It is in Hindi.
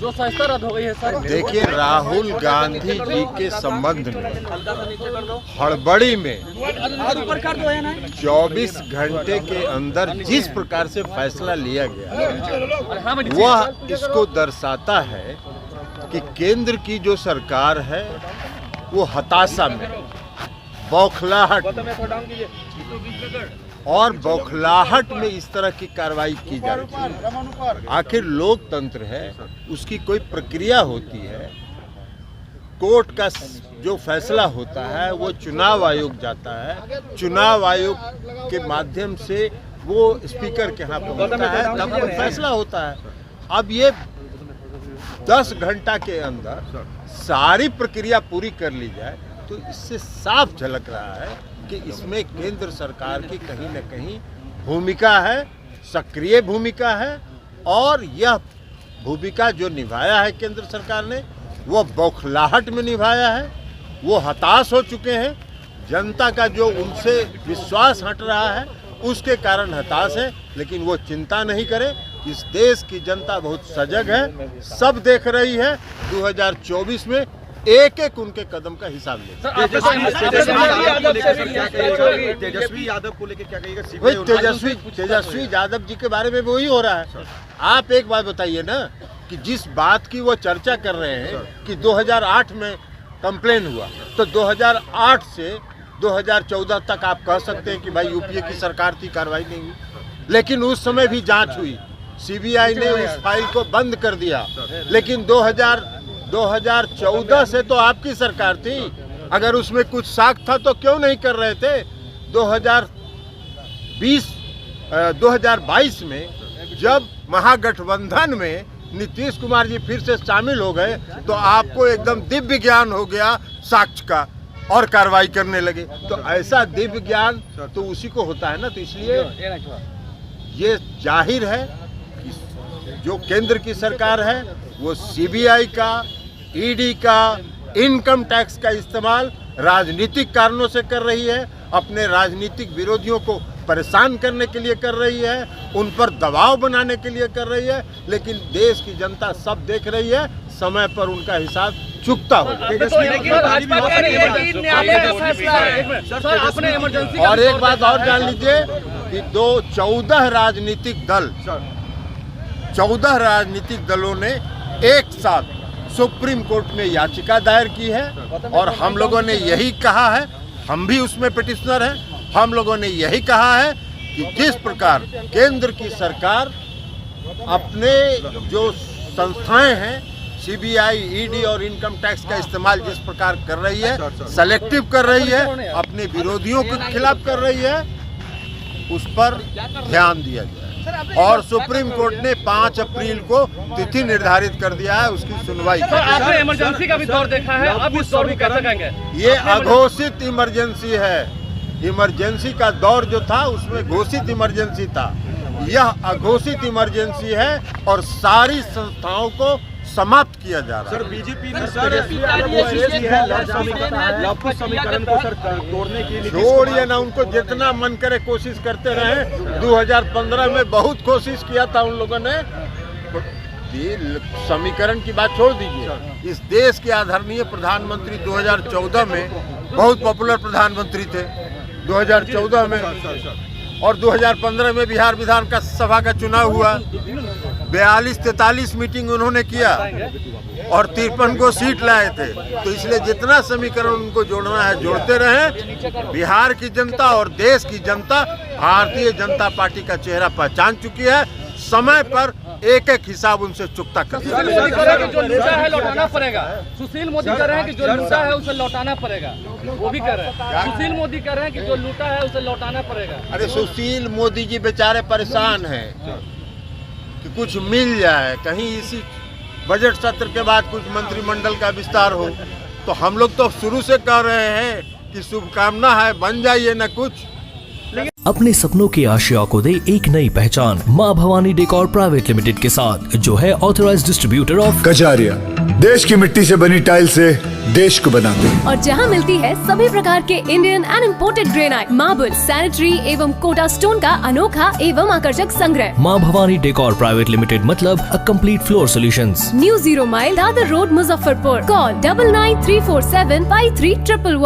जो सहजता रद्द हो गई है सर। देखिए, राहुल गांधी जी के संबंध में हड़बड़ी में 24 घंटे के अंदर जिस प्रकार से फैसला लिया गया वह इसको दर्शाता है कि केंद्र की जो सरकार है वो हताशा में, बौखलाहट में इस तरह की कार्रवाई की जा रही है। आखिर लोकतंत्र है, उसकी कोई प्रक्रिया होती है। कोर्ट का जो फैसला होता है वो चुनाव आयोग जाता है, चुनाव आयोग के माध्यम से वो स्पीकर के यहाँ पहुँचता है, तब वो फैसला होता है। अब ये 10 घंटा के अंदर सारी प्रक्रिया पूरी कर ली जाए तो इससे साफ झलक रहा है कि इसमें केंद्र सरकार की कहीं न कहीं भूमिका है, सक्रिय भूमिका है। और यह भूमिका जो निभाया है केंद्र सरकार ने वो बौखलाहट में निभाया है। वो हताश हो चुके हैं, जनता का जो उनसे विश्वास हट रहा है उसके कारण हताश है। लेकिन वो चिंता नहीं करे, इस देश की जनता बहुत सजग है, सब देख रही है। 2024 में एक एक उनके कदम का हिसाब ले। तेजस्वी यादव को लेकर क्या कहिएगा? तेजस्वी यादव जी के बारे में वही हो रहा है। आप एक बात बताइए ना कि जिस बात की वो चर्चा कर रहे हैं कि 2008 में कंप्लेन हुआ, तो 2008 से 2014 तक आप कह सकते हैं कि भाई यूपीए की सरकार थी, कार्रवाई नहीं हुई। लेकिन उस समय भी जांच हुई, सीबीआई ने उस फाइल को बंद कर दिया। लेकिन 2014 से तो आपकी सरकार थी, अगर उसमें कुछ साख था तो क्यों नहीं कर रहे थे? 2022 में जब महागठबंधन में नीतीश कुमार जी फिर से शामिल हो गए तो आपको एकदम दिव्य ज्ञान हो गया साक्ष्य का और कार्रवाई करने लगे। तो ऐसा दिव्य ज्ञान तो उसी को होता है ना। तो इसलिए ये जाहिर है कि जो केंद्र की सरकार है वो सीबीआई का, ईडी का, इनकम टैक्स का इस्तेमाल राजनीतिक कारणों से कर रही है, अपने राजनीतिक विरोधियों को परेशान करने के लिए कर रही है, उन पर दबाव बनाने के लिए कर रही है। लेकिन देश की जनता सब देख रही है, समय पर उनका हिसाब चुकता हो। और एक बात और जान लीजिए कि 14 राजनीतिक दलों ने एक साथ सुप्रीम कोर्ट में याचिका दायर की है। और हम लोगों ने यही कहा है, हम भी उसमें पिटिशनर हैं, हम लोगों ने यही कहा है कि जिस प्रकार केंद्र की सरकार अपने जो संस्थाएं हैं सीबीआई, ईडी और इनकम टैक्स का इस्तेमाल जिस प्रकार कर रही है, सेलेक्टिव कर रही है, अपने विरोधियों के खिलाफ कर रही है, उस पर ध्यान दिया जाए। और सुप्रीम कोर्ट ने 5 अप्रैल को तिथि निर्धारित कर दिया है उसकी सुनवाई। आपने इमरजेंसी का भी दौर देखा है, अब इस दौर में कैसे कहेंगे? ये अघोषित इमरजेंसी है। इमरजेंसी का दौर जो था उसमें घोषित इमरजेंसी था, यह अघोषित इमरजेंसी है और सारी संस्थाओं को समाप्त किया जा रहा है। सर बीजेपी ने समीकरण को सर तोड़ने के लिए छोड़िए ना, उनको जितना मन करे कोशिश करते रहे। 2015 में बहुत कोशिश किया था उन लोगों ने। समीकरण की बात छोड़ दीजिए, इस देश के आदरणीय प्रधानमंत्री 2014 में बहुत पॉपुलर प्रधानमंत्री थे 2014 में, और 2015 में बिहार विधान का सभा का चुनाव हुआ। 42-43 मीटिंग उन्होंने किया और 53 को सीट लाए थे। तो इसलिए जितना समीकरण उनको जोड़ना है जोड़ते रहे। बिहार की जनता और देश की जनता भारतीय जनता पार्टी का चेहरा पहचान चुकी है। समय पर एक एक हिसाब उनसे चुकता कर सुशील मोदी कह रहे हैं कि जो लूटा है लौटाना पड़ेगा। सुशील मोदी कह रहे हैं कि जो लूटा है उसे लौटाना पड़ेगा, वो भी कह रहे हैं। सुशील मोदी कह रहे हैं कि जो लूटा है उसे लौटाना पड़ेगा। अरे सुशील मोदी जी बेचारे परेशान हैं कि कुछ मिल जाए, कहीं इसी बजट सत्र के बाद कुछ मंत्रिमंडल का विस्तार हो। तो हम लोग तो शुरू से कह रहे हैं कि शुभकामना है, बन जाइए ना कुछ। अपने सपनों की आशिया को दे एक नई पहचान माँ भवानी डेकोर प्राइवेट लिमिटेड के साथ, जो है ऑथराइज्ड डिस्ट्रीब्यूटर ऑफ कजारिया। देश की मिट्टी से बनी टाइल से देश को बनाते हैं। और जहां मिलती है सभी प्रकार के Indian and imported granite, marble, sanitary एवं कोटा स्टोन का अनोखा एवं आकर्षक संग्रह। माँ भवानी डेकोर प्राइवेट लिमिटेड मतलब a complete floor solutions. New 0 mile Dadar road, Muzaffarpur. Call 9934753111।